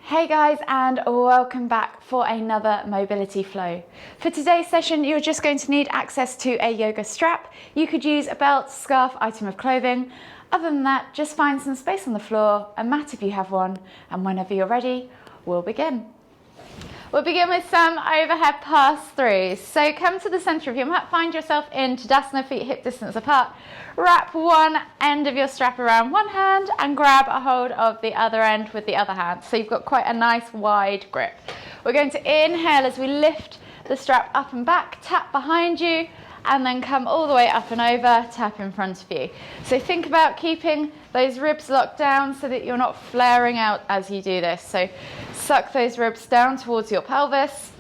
Hey guys, and welcome back for another mobility flow. For today's session, you're just going to need access to a yoga strap. You could use a belt, scarf, item of clothing. Other than that, just find some space on the floor, a mat if you have one, and whenever you're ready, we'll begin. We'll begin with some overhead pass-throughs. So come to the center of your mat, find yourself in Tadasana, feet hip distance apart. Wrap one end of your strap around one hand and grab a hold of the other end with the other hand. So you've got quite a nice wide grip. We're going to inhale as we lift the strap up and back, tap behind you, and then come all the way up and over, tap in front of you. So think about keeping those ribs locked down so that you're not flaring out as you do this. So suck those ribs down towards your pelvis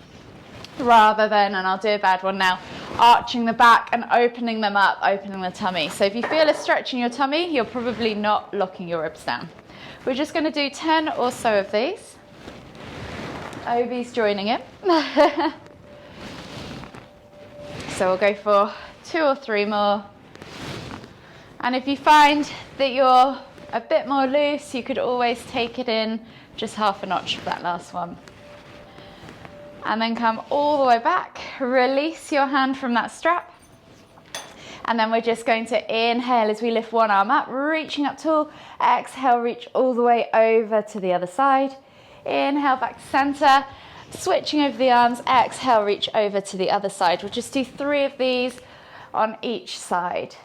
rather than, and I'll do a bad one now, arching the back and opening them up, opening the tummy. So if you feel a stretch in your tummy, you're probably not locking your ribs down. We're just going to do 10 or so of these. Obi's joining in. So we'll go for 2 or 3 more. And if you find that you're a bit more loose, you could always take it in just half a notch for that last one. And then come all the way back, release your hand from that strap. And then we're just going to inhale as we lift one arm up, reaching up tall. Exhale, reach all the way over to the other side. Inhale, back to center. Switching over the arms, exhale, reach over to the other side. We'll just do 3 of these on each side.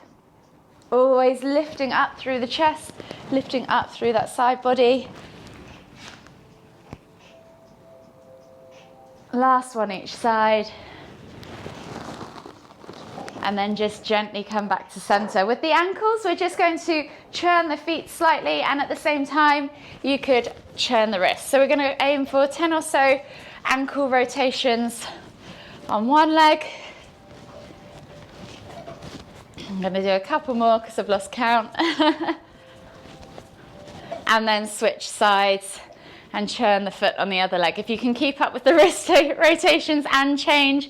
Always lifting up through the chest, lifting up through that side body. Last one each side. And then just gently come back to center. With the ankles, we're just going to churn the feet slightly, and at the same time, you could churn the wrists. So we're going to aim for 10 or so ankle rotations on one leg. I'm going to do a couple more because I've lost count. And then switch sides and churn the foot on the other leg. If you can keep up with the wrist rotations and change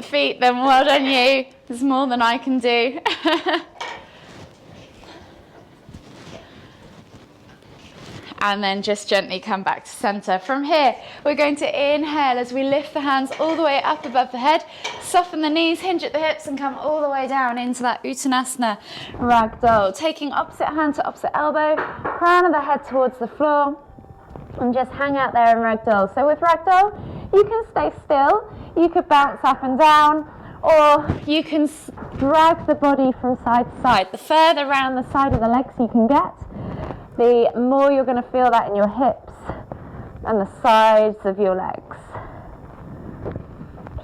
feet, then well done you. There's more than I can do. And then just gently come back to center. From here, we're going to inhale as we lift the hands all the way up above the head, soften the knees, hinge at the hips, and come all the way down into that Uttanasana ragdoll. Taking opposite hand to opposite elbow, crown of the head towards the floor, and just hang out there in ragdoll. So with ragdoll, you can stay still, you could bounce up and down, or you can drag the body from side to side. The further around the side of the legs you can get, the more you're going to feel that in your hips and the sides of your legs.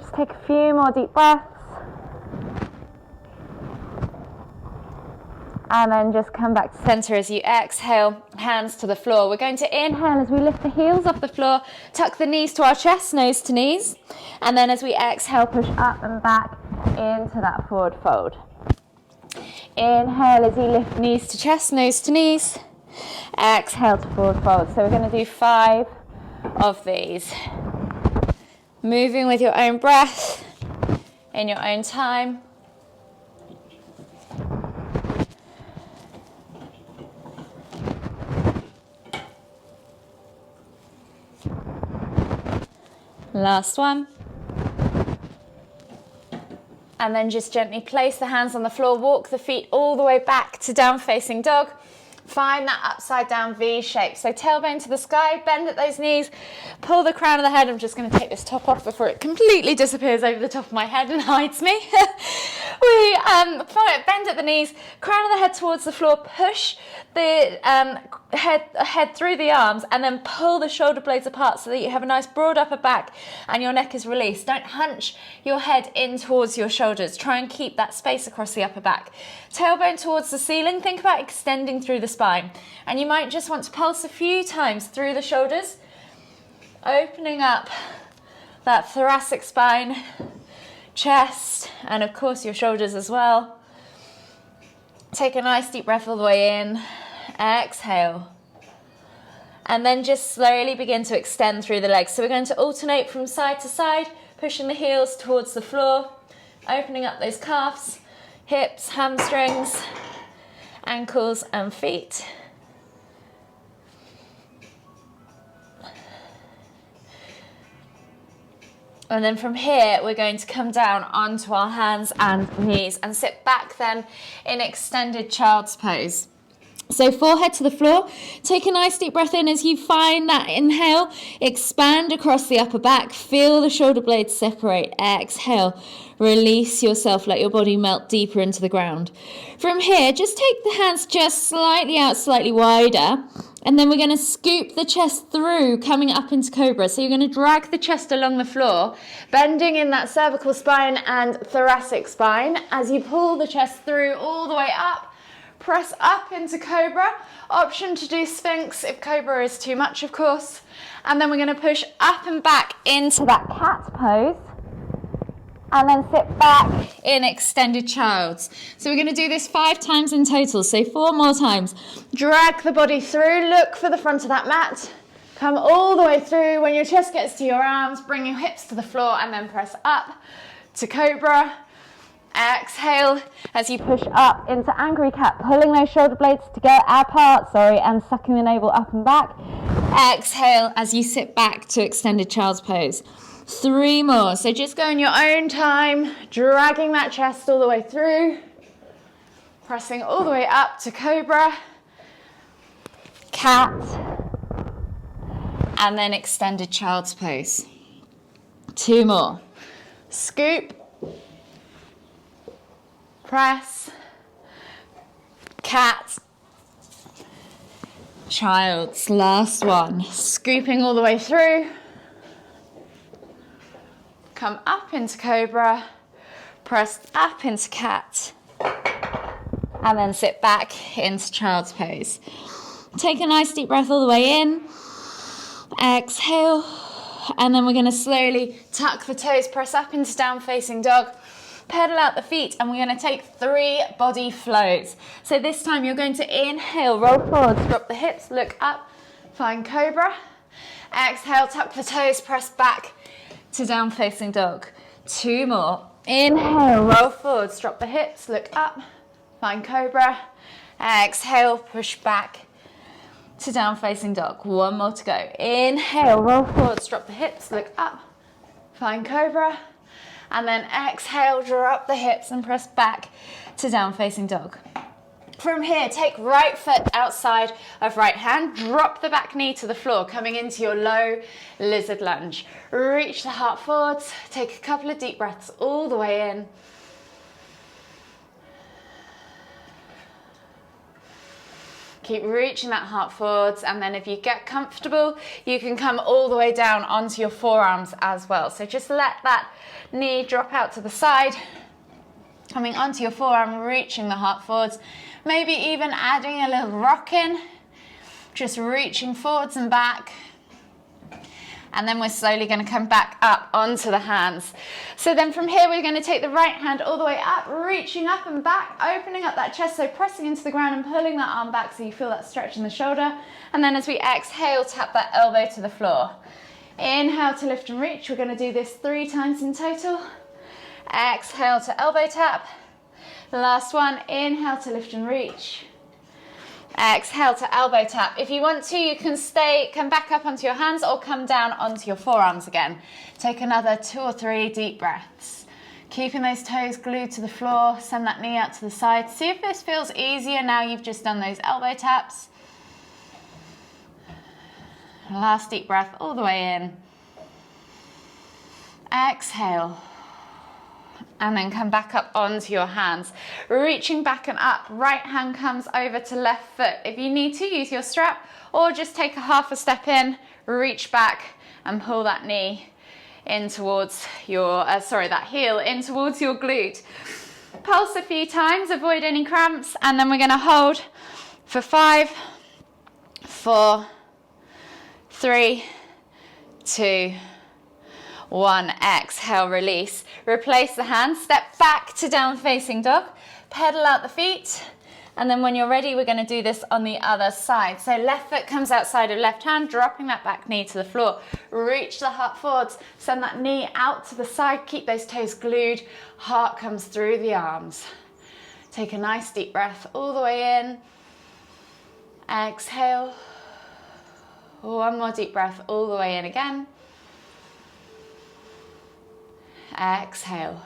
Just take a few more deep breaths. And then just come back to center as you exhale, hands to the floor. We're going to inhale as we lift the heels off the floor, tuck the knees to our chest, nose to knees. And then as we exhale, push up and back into that forward fold. Inhale as you lift knees to chest, nose to knees. Exhale to forward fold. So we're going to do 5 of these. Moving with your own breath, in your own time. Last one. And then just gently place the hands on the floor, walk the feet all the way back to down facing dog. Find that upside down V shape. So tailbone to the sky, bend at those knees, pull the crown of the head. I'm just going to take this top off before it completely disappears over the top of my head and hides me. We bend at the knees, crown of the head towards the floor, push the head through the arms, and then pull the shoulder blades apart so that you have a nice broad upper back and your neck is released. Don't hunch your head in towards your shoulders. Try and keep that space across the upper back. Tailbone towards the ceiling. Think about extending through the spine. And you might just want to pulse a few times through the shoulders, opening up that thoracic spine, chest, and of course your shoulders as well. Take a nice deep breath all the way in. Exhale. And then just slowly begin to extend through the legs. So we're going to alternate from side to side, pushing the heels towards the floor, opening up those calves, hips, hamstrings, ankles and feet. And then from here, we're going to come down onto our hands and knees and sit back then in extended child's pose. So forehead to the floor. Take a nice deep breath in as you find that inhale. Expand across the upper back. Feel the shoulder blades separate. Exhale. Release yourself. Let your body melt deeper into the ground. From here, just take the hands just slightly out, slightly wider. And then we're going to scoop the chest through, coming up into cobra. So you're going to drag the chest along the floor, bending in that cervical spine and thoracic spine. As you pull the chest through all the way up, press up into cobra. Option to do sphinx if cobra is too much, of course. And then we're going to push up and back into that cat pose. And then sit back in extended child's. So we're going to do this 5 times in total, so 4 more times. Drag the body through, look for the front of that mat. Come all the way through. When your chest gets to your arms, bring your hips to the floor and then press up to cobra. Exhale as you push up into angry cat, pulling those shoulder blades together apart, and sucking the navel up and back. Exhale as you sit back to extended child's pose. 3 more. So just go in your own time, dragging that chest all the way through, pressing all the way up to cobra, cat, and then extended child's pose. 2 more. Scoop, press, cat, child's. Last one. Scooping all the way through. Come up into cobra, press up into cat, and then sit back into child's pose. Take a nice deep breath all the way in. Exhale, and then we're going to slowly tuck the toes, press up into down facing dog, pedal out the feet, and we're going to take 3 body flows. So this time you're going to inhale, roll forwards, drop the hips, look up, find cobra. Exhale, tuck the toes, press back to down facing dog. 2 more. Inhale, roll forwards, drop the hips, look up, find cobra. Exhale, push back to down facing dog. 1 more to go. Inhale, roll forwards, drop the hips, look up, find cobra. And then exhale, drop the hips and press back to down facing dog. From here, take right foot outside of right hand, drop the back knee to the floor, coming into your low lizard lunge. Reach the heart forwards, take a couple of deep breaths all the way in. Keep reaching that heart forwards, and then if you get comfortable, you can come all the way down onto your forearms as well. So just let that knee drop out to the side, coming onto your forearm, reaching the heart forwards. Maybe even adding a little rock in, just reaching forwards and back. And then we're slowly going to come back up onto the hands. So then from here, we're going to take the right hand all the way up, reaching up and back, opening up that chest, so pressing into the ground and pulling that arm back so you feel that stretch in the shoulder. And then as we exhale, tap that elbow to the floor. Inhale to lift and reach. We're going to do this 3 times in total. Exhale to elbow tap. Last one, inhale to lift and reach. Exhale to elbow tap. If you want to, you can come back up onto your hands or come down onto your forearms again. Take another 2 or 3 deep breaths. Keeping those toes glued to the floor, send that knee out to the side. See if this feels easier now you've just done those elbow taps. Last deep breath all the way in. Exhale. And then come back up onto your hands. Reaching back and up, right hand comes over to left foot. If you need to, use your strap or just take a half a step in, reach back and pull that knee in towards your, that heel in towards your glute. Pulse a few times, avoid any cramps, and then we're going to hold for 5, 4, 3, 2, 1. Exhale, release. Replace the hands, step back to down facing dog, pedal out the feet, and then when you're ready, we're going to do this on the other side. So left foot comes outside of left hand, dropping that back knee to the floor. Reach the heart forwards, send that knee out to the side, keep those toes glued, heart comes through the arms. Take a nice deep breath all the way in. Exhale. 1 more deep breath all the way in again. Exhale.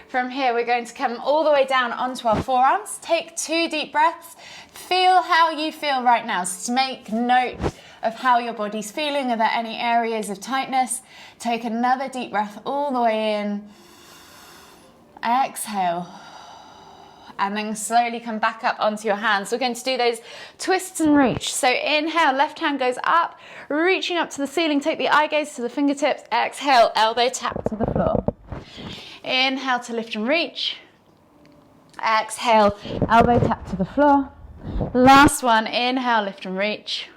From here, we're going to come all the way down onto our forearms. Take 2 deep breaths. Feel how you feel right now. So make note of how your body's feeling. Are there any areas of tightness? Take another deep breath all the way in. Exhale. And then slowly come back up onto your hands. We're going to do those twists and reach. So inhale, left hand goes up, reaching up to the ceiling. Take the eye gaze to the fingertips. Exhale, elbow tap to the floor. Inhale to lift and reach. Exhale, elbow tap to the floor. Last one, inhale, lift and reach.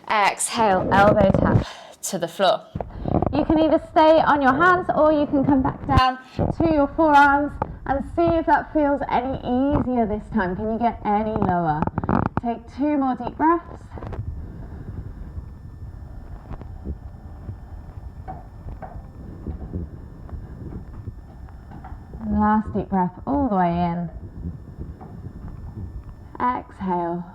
Exhale, elbow tap to the floor. You can either stay on your hands or you can come back down to your forearms and see if that feels any easier this time. Can you get any lower? Take 2 more deep breaths. Last deep breath all the way in. Exhale.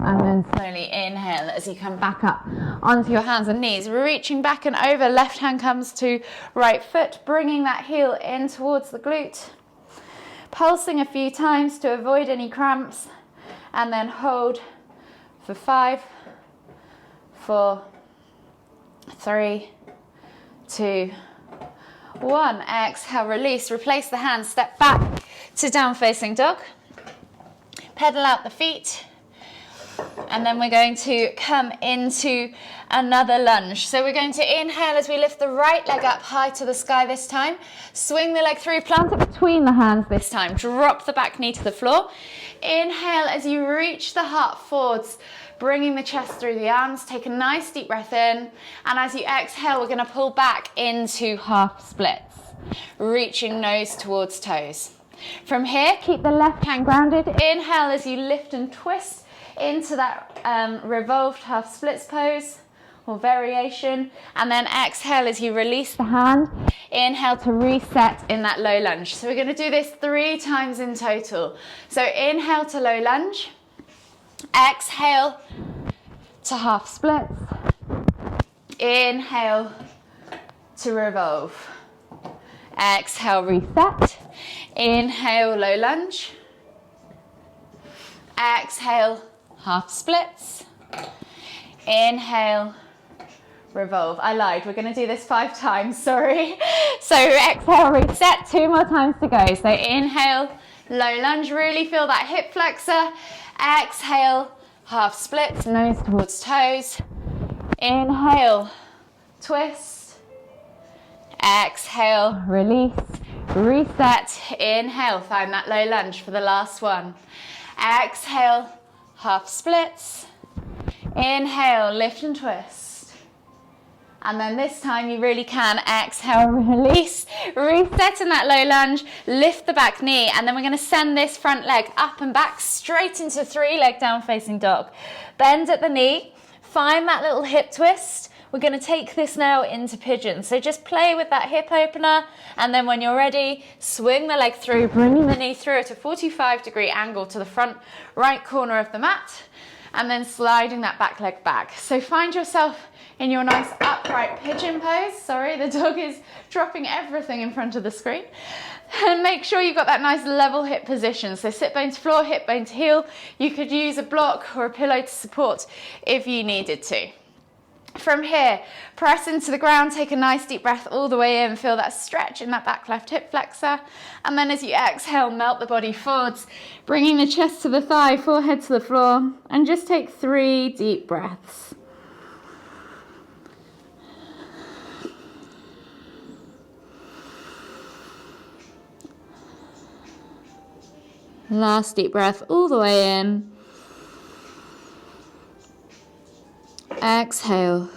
And then slowly inhale as you come back up onto your hands and knees. Reaching back and over, left hand comes to right foot, bringing that heel in towards the glute. Pulsing a few times to avoid any cramps. And then hold for 5, 4, 3, 2, 1. Exhale, release, replace the hands, step back to down facing dog. Pedal out the feet. And then we're going to come into another lunge. So we're going to inhale as we lift the right leg up high to the sky this time. Swing the leg through, plant it between the hands this time. Drop the back knee to the floor. Inhale as you reach the heart forwards, bringing the chest through the arms. Take a nice deep breath in. And as you exhale, we're going to pull back into half splits, reaching nose towards toes. From here, keep the left hand grounded. Inhale as you lift and twist into that revolved half splits pose or variation, and then exhale as you release the hand. Inhale to reset in that low lunge. So we're going to do this 3 times in total. So inhale to low lunge, exhale to half splits, inhale to revolve, exhale reset, inhale low lunge, exhale half splits, inhale, revolve. I lied, we're going to do this 5 times, sorry. So exhale, reset, 2 more times to go. So inhale, low lunge, really feel that hip flexor. Exhale, half splits, nose towards toes. Inhale, twist. Exhale, release, reset. Inhale, find that low lunge for the last one. Exhale, half splits. Inhale, lift and twist. And then this time you really can exhale, release, reset in that low lunge, lift the back knee, and then we're going to send this front leg up and back straight into 3-leg down facing dog. Bend at the knee, find that little hip twist. We're going to take this now into pigeon. So just play with that hip opener, and then when you're ready, swing the leg through, bringing the knee through at a 45-degree angle to the front right corner of the mat, and then sliding that back leg back. So find yourself in your nice upright pigeon pose. Sorry, the dog is dropping everything in front of the screen. And make sure you've got that nice level hip position. So sit bone to floor, hip bone to heel. You could use a block or a pillow to support if you needed to. From here, press into the ground, take a nice deep breath all the way in, feel that stretch in that back left hip flexor, and then as you exhale, melt the body forwards, bringing the chest to the thigh, forehead to the floor, and just take 3 deep breaths. Last deep breath all the way in. Exhale.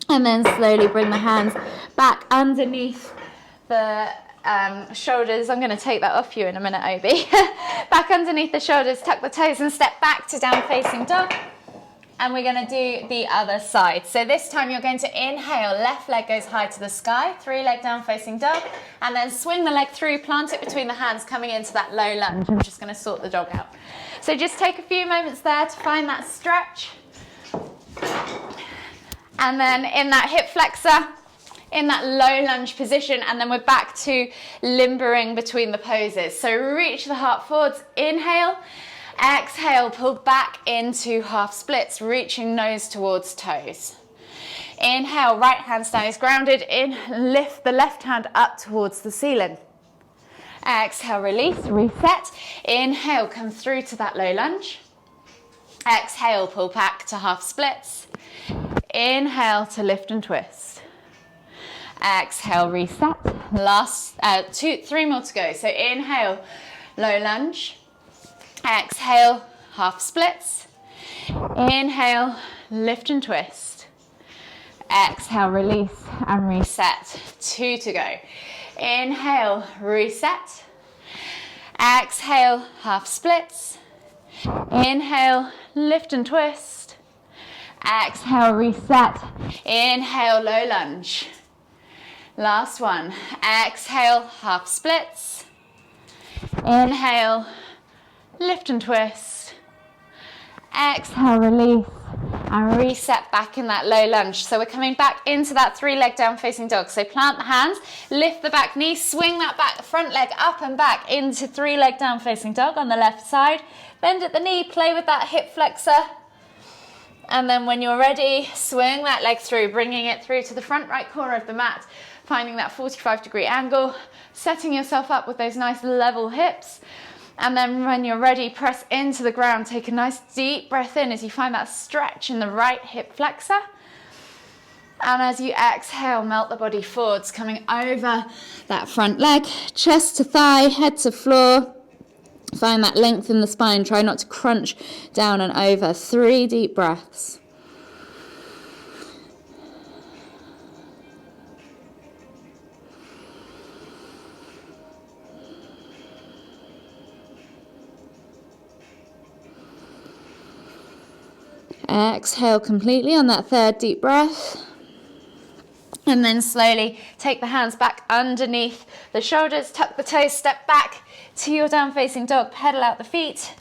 And then slowly bring the hands back underneath the shoulders. I'm going to take that off you in a minute, Obi. Back underneath the shoulders, tuck the toes and step back to down facing dog. And we're going to do the other side. So this time you're going to inhale, left leg goes high to the sky, 3-leg down facing dog, and then swing the leg through, plant it between the hands, coming into that low lunge. I'm just going to sort the dog out. So just take a few moments there to find that stretch. And then in that hip flexor, in that low lunge position, and then we're back to limbering between the poses. So reach the heart forwards, inhale, exhale, pull back into half splits, reaching nose towards toes. Inhale, right hand stays grounded, in, lift the left hand up towards the ceiling. Exhale, release, reset. Inhale, come through to that low lunge. Exhale, pull back to half splits. Inhale to lift and twist. Exhale, reset. Last, 3 more to go. So inhale, low lunge. Exhale, half splits. Inhale, lift and twist. Exhale, release and reset. 2 to go. Inhale, reset. Exhale, half splits. Inhale, lift and twist. Exhale, reset. Inhale, low lunge. Last one. Exhale, half splits. Inhale, lift and twist. Exhale, release and reset back in that low lunge. So we're coming back into that 3-leg down facing dog. So plant the hands, lift the back knee, swing that back front leg up and back into 3-leg down facing dog on the left side. Bend at the knee, play with that hip flexor. And then when you're ready, swing that leg through, bringing it through to the front right corner of the mat, finding that 45-degree angle, setting yourself up with those nice level hips. And then when you're ready, press into the ground. Take a nice deep breath in as you find that stretch in the right hip flexor. And as you exhale, melt the body forwards, coming over that front leg, chest to thigh, head to floor. Find that length in the spine. Try not to crunch down and over. 3 deep breaths. Exhale completely on that 3rd deep breath. And then slowly take the hands back underneath the shoulders, tuck the toes, step back to your down facing dog, pedal out the feet.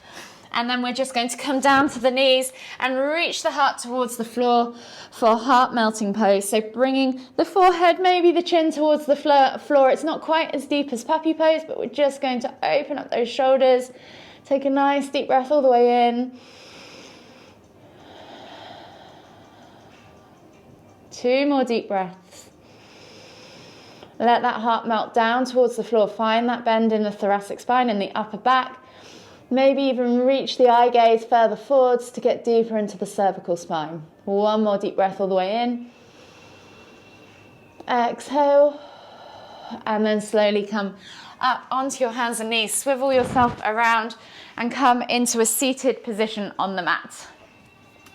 And then we're just going to come down to the knees and reach the heart towards the floor for heart melting pose. So bringing the forehead, maybe the chin towards the floor. It's not quite as deep as puppy pose, but we're just going to open up those shoulders. Take a nice deep breath all the way in. 2 more deep breaths. Let that heart melt down towards the floor. Find that bend in the thoracic spine and the upper back. Maybe even reach the eye gaze further forwards to get deeper into the cervical spine. 1 more deep breath all the way in. Exhale. And then slowly come up onto your hands and knees. Swivel yourself around and come into a seated position on the mat.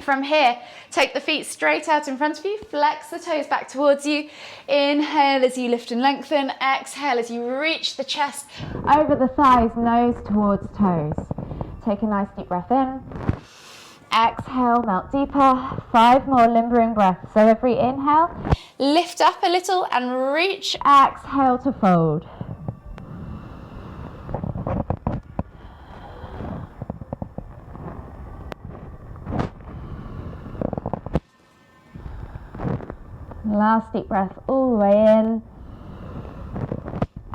From here, take the feet straight out in front of you, flex the toes back towards you. Inhale as you lift and lengthen. Exhale as you reach the chest over the thighs, nose towards toes. Take a nice deep breath in. Exhale, melt deeper. 5 more limbering breaths. So every inhale, lift up a little and reach. Exhale to fold. Last deep breath all the way in.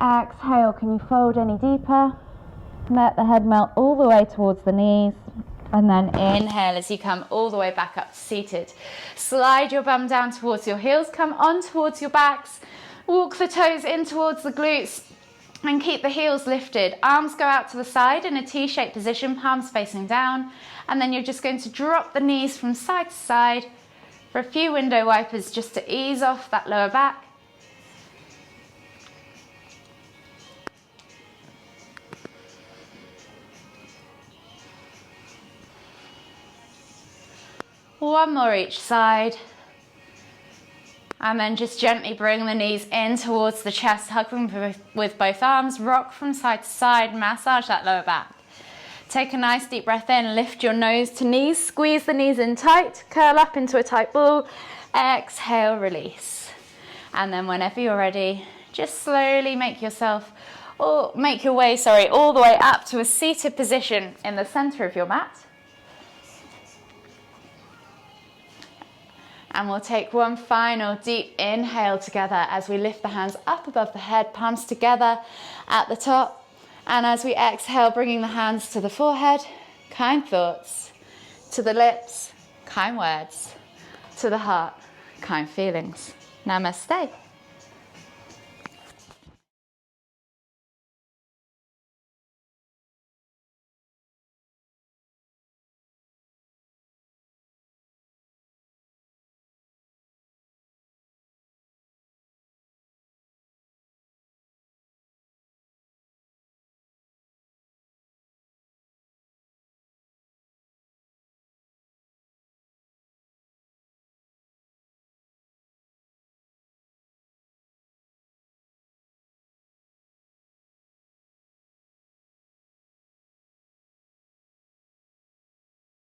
Exhale, can you fold any deeper? Let the head melt all the way towards the knees. And then inhale as you come all the way back up to seated. Slide your bum down towards your heels. Come on towards your backs. Walk the toes in towards the glutes. And keep the heels lifted. Arms go out to the side in a T-shaped position, palms facing down. And then you're just going to drop the knees from side to side for a few window wipers just to ease off that lower back. One more each side. And then just gently bring the knees in towards the chest, hug them with both arms, rock from side to side, massage that lower back. Take a nice deep breath in, lift your nose to knees, squeeze the knees in tight, curl up into a tight ball, exhale, release. And then whenever you're ready, just slowly make your way all the way up to a seated position in the center of your mat. And we'll take one final deep inhale together as we lift the hands up above the head, palms together at the top. And as we exhale, bringing the hands to the forehead, kind thoughts, to the lips, kind words, to the heart, kind feelings. Namaste.